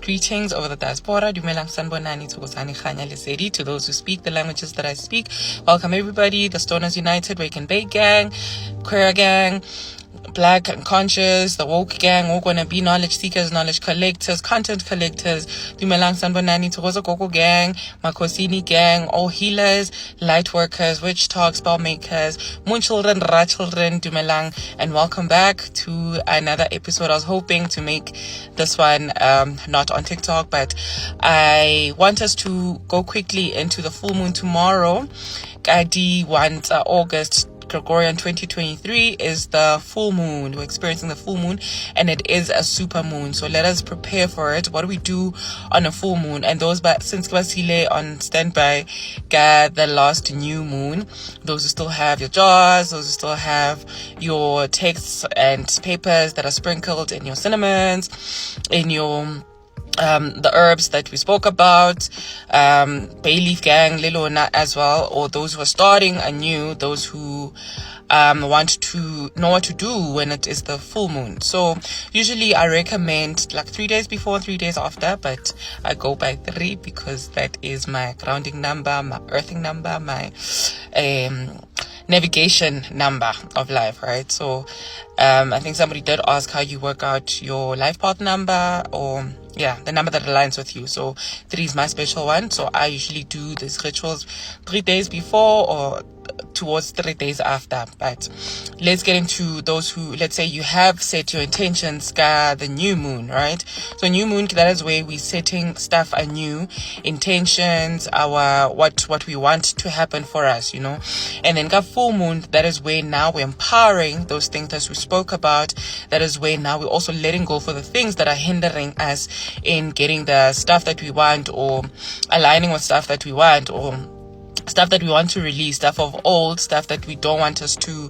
greetings over the diaspora. Dumelang sanbonani tugosani khanya lesedi. To those who speak the languages that I speak, welcome everybody. The Stoners United, Wake and Bake Gang, Queer Gang, Black and Conscious, the Woke Gang, we're gonna be knowledge seekers, knowledge collectors, content collectors. Dumelang sanbonani tugosa Gogo Gang, Makosini Gang, all healers, light workers, witchtok, spell makers, moon children, ra children. Dumelang, and welcome back to another episode. I was hoping to make this one not on TikTok, but I want us to go quickly into the full moon tomorrow. Kadi want August Gregorian 2023 is the full moon. We're experiencing the full moon, and it is a super moon. So let us prepare for it. What do we do on a full moon? And those, but since Kwasile on standby, got the last new moon. Those who still have your jars, those who still have your texts and papers that are sprinkled in your cinnamons, in your the herbs that we spoke about, bay leaf gang, lilona as well, or those who are starting anew, those who want to know what to do when it is the full moon. So usually I recommend like 3 days before, 3 days after, but I go by 3 because that is my grounding number, my earthing number, my navigation number of life, right? So I think somebody did ask how you work out your life path number, or the number that aligns with you. So 3 is my special one. So I usually do these rituals 3 days before or towards 3 days after. But let's get into those who, let's say you have set your intentions the new moon, right? So new moon, that is where we're setting stuff anew, intentions, our what we want to happen for us, you know. And then got full moon, that is where now we're empowering those things that we spoke about. That is where now we're also letting go for the things that are hindering us in getting the stuff that we want, or aligning with stuff that we want, or stuff that we want to release, stuff of old, stuff that we don't want to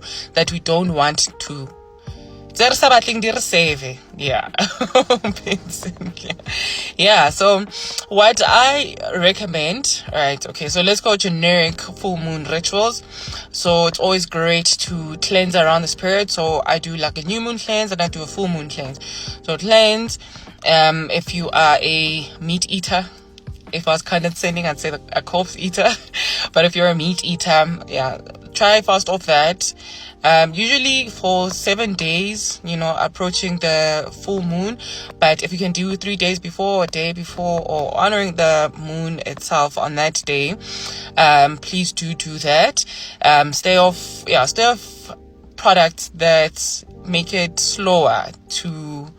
yeah. So what I recommend, right, okay, so let's go generic full moon rituals. So it's always great to cleanse around the spirit. So I do like a new moon cleanse and I do a full moon cleanse. So cleanse, if you are a meat eater, if I was condescending, I'd say a corpse eater. But if you're a meat eater, try fast off that. Usually for 7 days, you know, approaching the full moon. But if you can do 3 days before, a day before, or honoring the moon itself on that day, please do that. Stay off products that make it slower to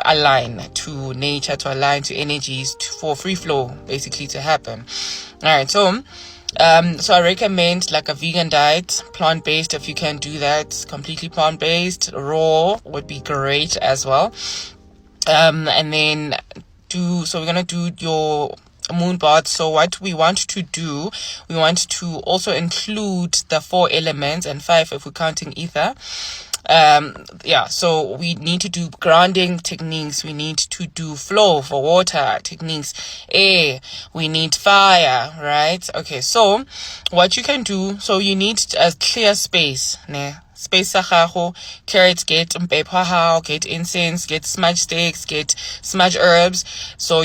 align to nature, to align to energies, for free flow basically to happen. All right, so I recommend like a vegan diet, plant-based if you can do that, completely plant-based. Raw would be great as well. And then we're gonna do your moon bath. So what we want to do, we want to also include the 4 elements, and 5 if we're counting ether. So we need to do grounding techniques, we need to do flow for water techniques, air, we need fire, right? Okay, so what you can do, so you need a clear space, space sa gago, carrots, get mpepha, get incense, get smudge sticks, get smudge herbs. So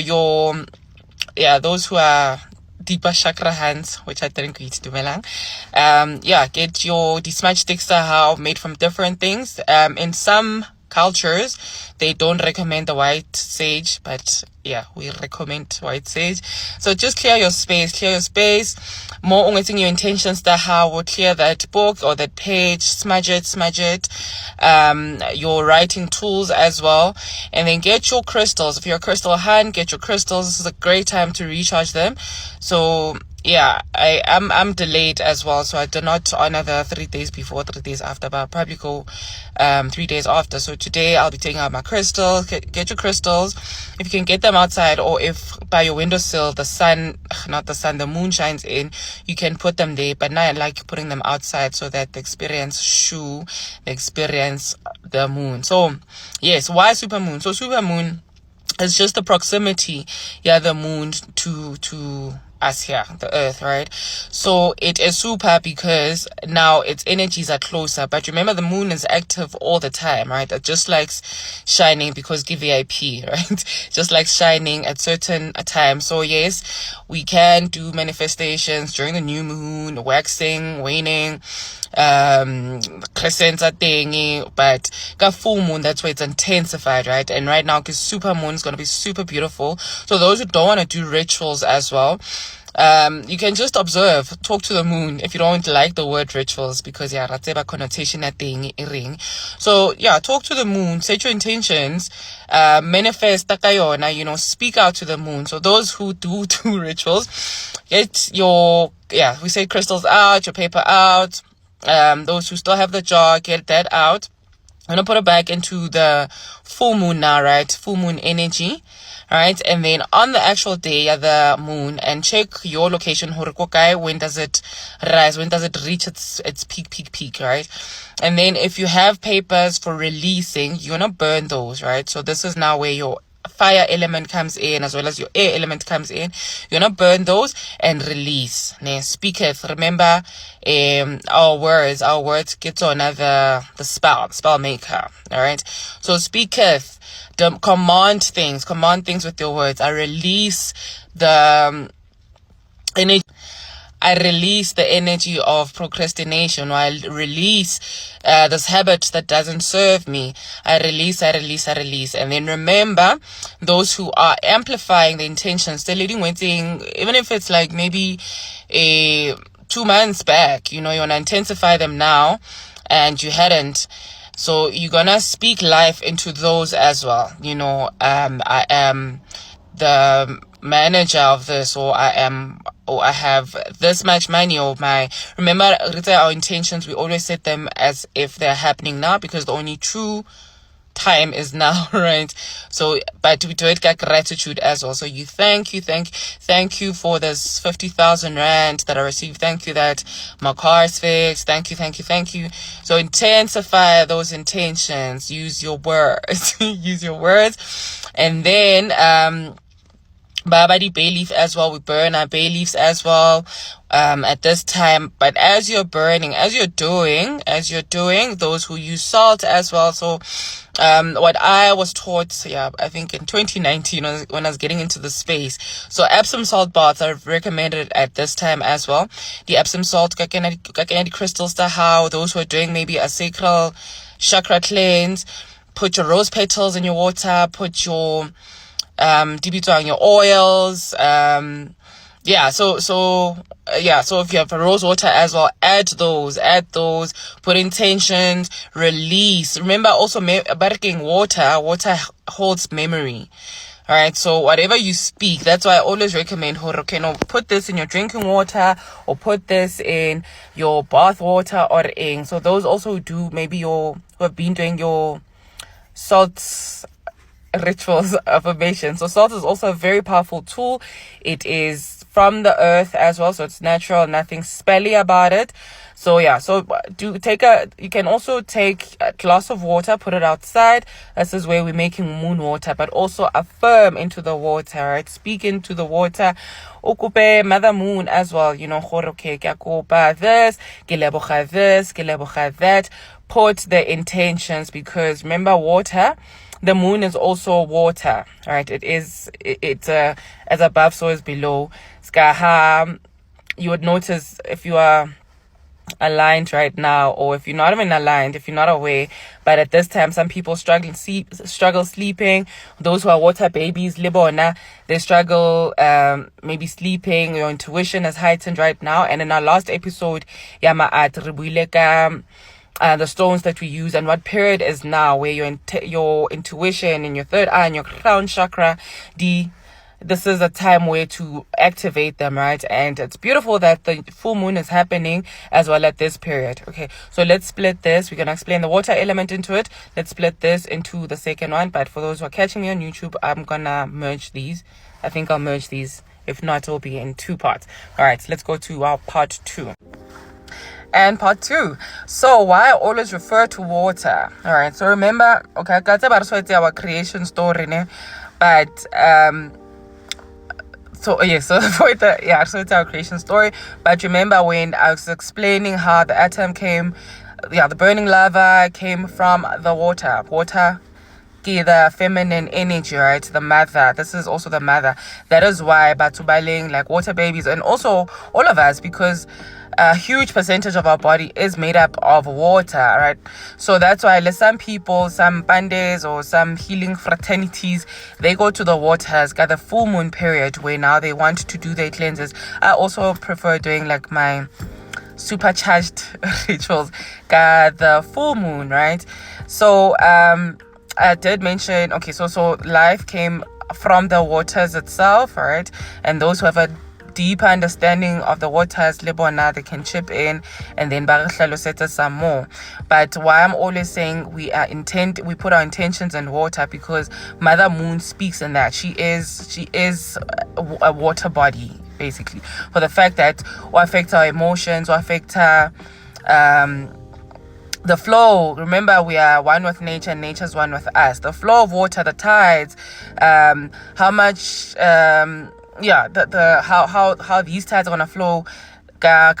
those who are deeper chakra hands, which I didn't eat, dumelang. Get your smudge sticks made from different things. In some cultures, they don't recommend the white sage, but we recommend white sage. So just clear your space. More ongeting your intentions will clear that book or that page, smudge it. Your writing tools as well. And then get your crystals. If you're a crystal hand, get your crystals. This is a great time to recharge them. So I'm delayed as well, so I do not honor the 3 days before, 3 days after, but I'll probably go 3 days after. So today I'll be taking out my crystals. Get your crystals. If you can get them outside, or if by your windowsill the moon shines in, you can put them there. But now I like putting them outside so that they experience the moon. So yes, why supermoon? So supermoon, it's just the proximity, the moon to us here, the earth, right? So it is super because now its energies are closer. But remember, the moon is active all the time, right? It just likes shining because VIP, right? Just like shining at certain times. So yes, we can do manifestations during the new moon, waxing, waning, crescents are thingy, but got full moon, that's where it's intensified, right? And right now, because super moon is going to be super beautiful. So those who don't want to do rituals as well, you can just observe, talk to the moon if you don't like the word rituals, because yeah, rateba connotation at thing ring. So yeah, talk to the moon, set your intentions, manifest takayona, speak out to the moon. So those who do rituals, get your, we say crystals out, your paper out. Those who still have the jar, get that out. I'm gonna put it back into the full moon now, right? Full moon energy. Right, and then on the actual day of the moon, and check your location. When does it rise? When does it reach its peak? Right, and then if you have papers for releasing, you're gonna burn those. Right, so this is now where your fire element comes in as well as your air element comes in. You're gonna burn those and release. Speaketh. Remember, our words get on the spell maker. All right, so speaketh. Command things with your words. I release the energy. I release the energy of procrastination, or I release this habit that doesn't serve me. I release. And then remember, those who are amplifying the intentions, they're leading waiting, even if it's like maybe 2 months back, you want to intensify them now, and you hadn't. So you're gonna speak life into those as well. I am the manager of this, or I have this much money, or remember, our intentions, we always set them as if they're happening now, because the only true time is now, right? So, but we do it like gratitude as well. So you thank you for this 50,000 rand that I received. Thank you that my car is fixed. Thank you. So intensify those intentions. Use your words. And then, Babadi bay leaf as well. We burn our bay leaves as well at this time. But as you're doing those who use salt as well. So what I was taught, I think in 2019 when I was getting into the space. So Epsom salt baths are recommended at this time as well. The Epsom salt, kakena crystals, how those who are doing maybe a sacral chakra cleanse, put your rose petals in your water, put your dibito on your oils, so if you have a rose water as well, add those, put intentions, release. Remember also, water holds memory. All right, so whatever you speak, that's why I always recommend, put this in your drinking water, or put this in your bath water, so those also do maybe who have been doing your salts rituals affirmation. So salt is also a very powerful tool. It is from the earth as well, so it's natural, nothing spelly about it. So you can also take a glass of water, put it outside. This is where we're making moon water, but also affirm into the water, right? Speak into the water. Okupe mother moon as well, okay, ke akopa this, ke leboga that. Put the intentions, because remember, water, the moon is also water, right? It's as above, so is below. Skaha, you would notice if you are aligned right now, or if you're not even aligned, if you're not aware, but at this time, some people struggle sleeping. Those who are water babies, libona, they struggle maybe sleeping. Your intuition is heightened right now. And in our last episode, the stones that we use, and what period is now, where your intuition and your third eye and your crown chakra, this is a time where to activate them, right? And it's beautiful that the full moon is happening as well at this period. Okay, so let's split this. We're gonna explain the water element into it. Let's split this into the second one. But for those who are catching me on YouTube, I'm gonna merge these. I think I'll merge these. If not, it'll be in 2 parts. All right, so let's go to our part 2. And part 2. So why I always refer to water. All right. So remember, okay, that's about our creation story, but so so it's our creation story. But remember when I was explaining how the atom came, the burning lava came from the water, the feminine energy, right? The mother. This is also the mother. That is why batubaling, like water babies, and also all of us, because a huge percentage of our body is made up of water, right? So that's why some people, some bandes or some healing fraternities, they go to the waters, got the full moon period where now they want to do their cleanses. I also prefer doing like my supercharged rituals, got the full moon, right? So I did mention, okay, so life came from the waters itself, right? And those who have a deeper understanding of the waters, lebona, they can chip in and then set some more. But why I'm always saying we put our intentions in water, because Mother Moon speaks in that. She is a water body, basically, for the fact that what affects our emotions, what affects our the flow. Remember, we are one with nature and nature's one with us. The flow of water, the tides, how much how these tides are gonna flow so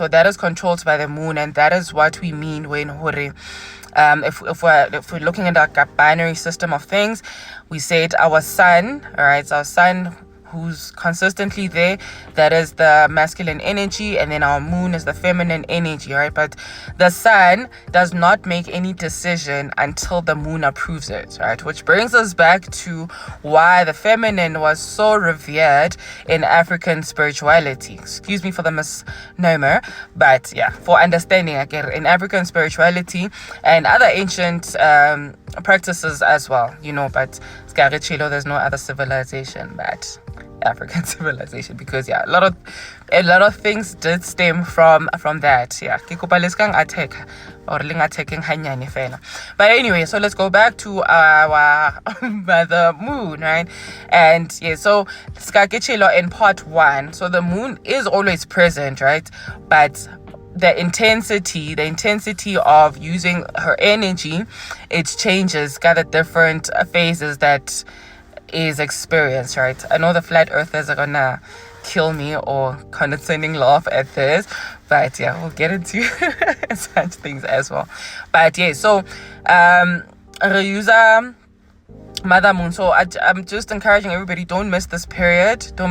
that is controlled by the moon, and that is what we mean when if we're looking at like a binary system of things. We said our sun, all right, so our sun who's consistently there, that is the masculine energy, and then our moon is the feminine energy, right? But the sun does not make any decision until the moon approves it, right? Which brings us back to why the feminine was so revered in African spirituality. Excuse me for the misnomer, but yeah, for understanding again, in African spirituality and other ancient practices as well, but there's no other civilization but African civilization, because a lot of things did stem from that. But anyway, so let's go back to our Mother Moon, right? And so in part 1, so the moon is always present, right? But the intensity of using her energy, it changes, got the different phases that is experienced, right? I know the flat earthers are gonna kill me or condescending laugh at this, but we'll get into such things as well. But so Reusa Mother Moon. So I'm just encouraging everybody, don't miss this period to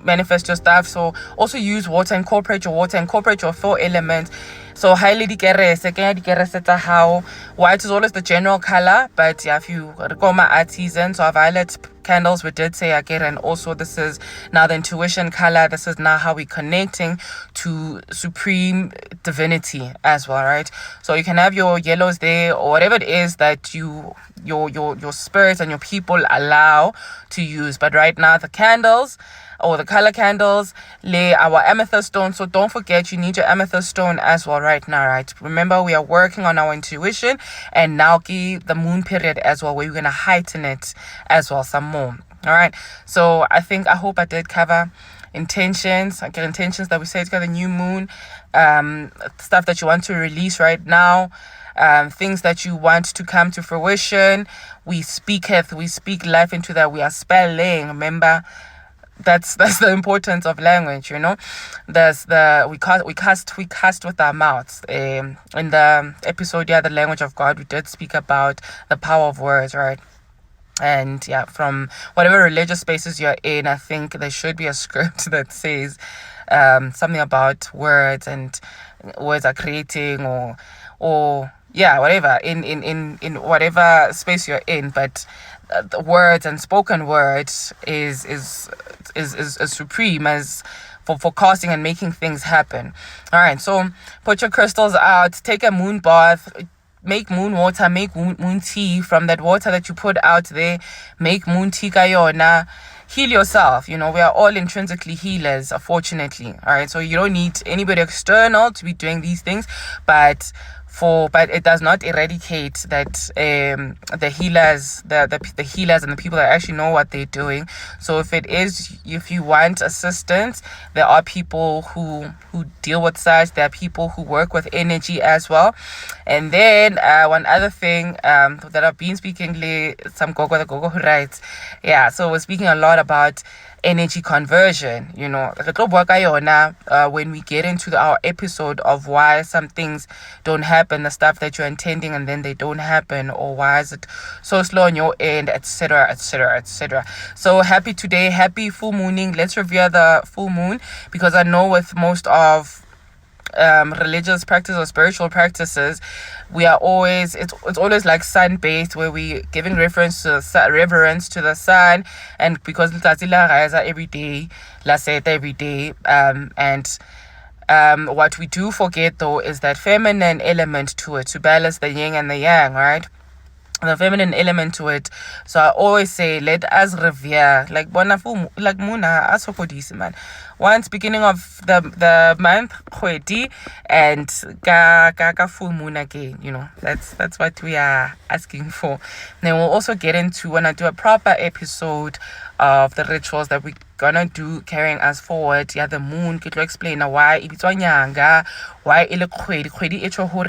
manifest your stuff. So also use water, incorporate your 4 elements. So highly how white is always the general color, but if you go my art season, so violet candles we did say again, and also this is now the intuition color. This is now how we're connecting to supreme divinity as well, right? So you can have your yellows there, or whatever it is that your spirits and your people allow to use. But right now the candles, or the color candles, lay our amethyst stone. So don't forget, you need your amethyst stone as well right now, right? Remember, we are working on our intuition, and now the moon period as well, where we're going to heighten it as well some more. All right. So I hope I did cover intentions that we say to the new moon, stuff that you want to release right now, things that you want to come to fruition. We speak life into that. We are spelling, remember. That's the importance of language, There's we cast with our mouths. In the episode, the language of God, we did speak about the power of words, right? And from whatever religious spaces you're in, I think there should be a script that says something about words, and words are creating or whatever in whatever space you're in. But the words and spoken words is supreme as for forecasting and making things happen. All right, so put your crystals out, take a moon bath, make moon water, make moon tea from that water that you put out there. Make moon tea kayona. Heal yourself. We are all intrinsically healers, fortunately. All right, so you don't need anybody external to be doing these things, but but it does not eradicate that the healers, the healers and the people that actually know what they're doing. So if you want assistance, there are people who deal with such. There are people who work with energy as well. And then one other thing that I've been speaking some gogo who writes, so we're speaking a lot about energy conversion. When we get into our episode of why some things don't happen, the stuff that you're intending and then they don't happen, or why is it so slow on your end, etc., etc., etc. So happy today, happy full mooning. Let's revere the full moon, because I know with most of religious practice or spiritual practices, we are always it's always like sun based, where we giving reverence to the sun, and because letsatsi la rise every day, la set every day, and what we do forget though is that feminine element to it, to balance the yin and the yang, right? The feminine element to it. So I always say, let us revere, like muna asokodisi man. Once beginning of the month khwedi, and ka full moon again, that's what we are asking for. Then we'll also get into, when I do a proper episode of the rituals that we're gonna do carrying us forward, the moon, ke tlo explain why it's nyanga, why ile khwedi echo hore,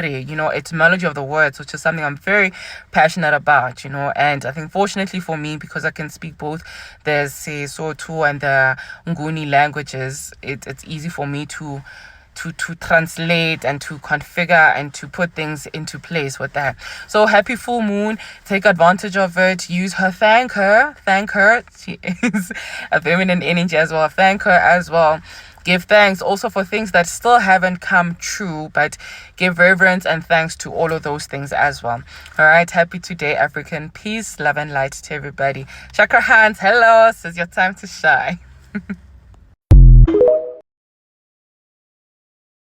etymology of the words, which is something I'm very passionate about, and I think fortunately for me, because I can speak both the Sesotho and the Nguni languages, it's easy for me to translate and to configure and to put things into place with that. So happy full moon, take advantage of it, use her, thank her. She is a feminine energy as well. Thank her as well. Give thanks also for things that still haven't come true, but give reverence and thanks to all of those things as well. All right, happy today, African. Peace, love, and light to everybody. Chakra hands, hello, this is your time to shine.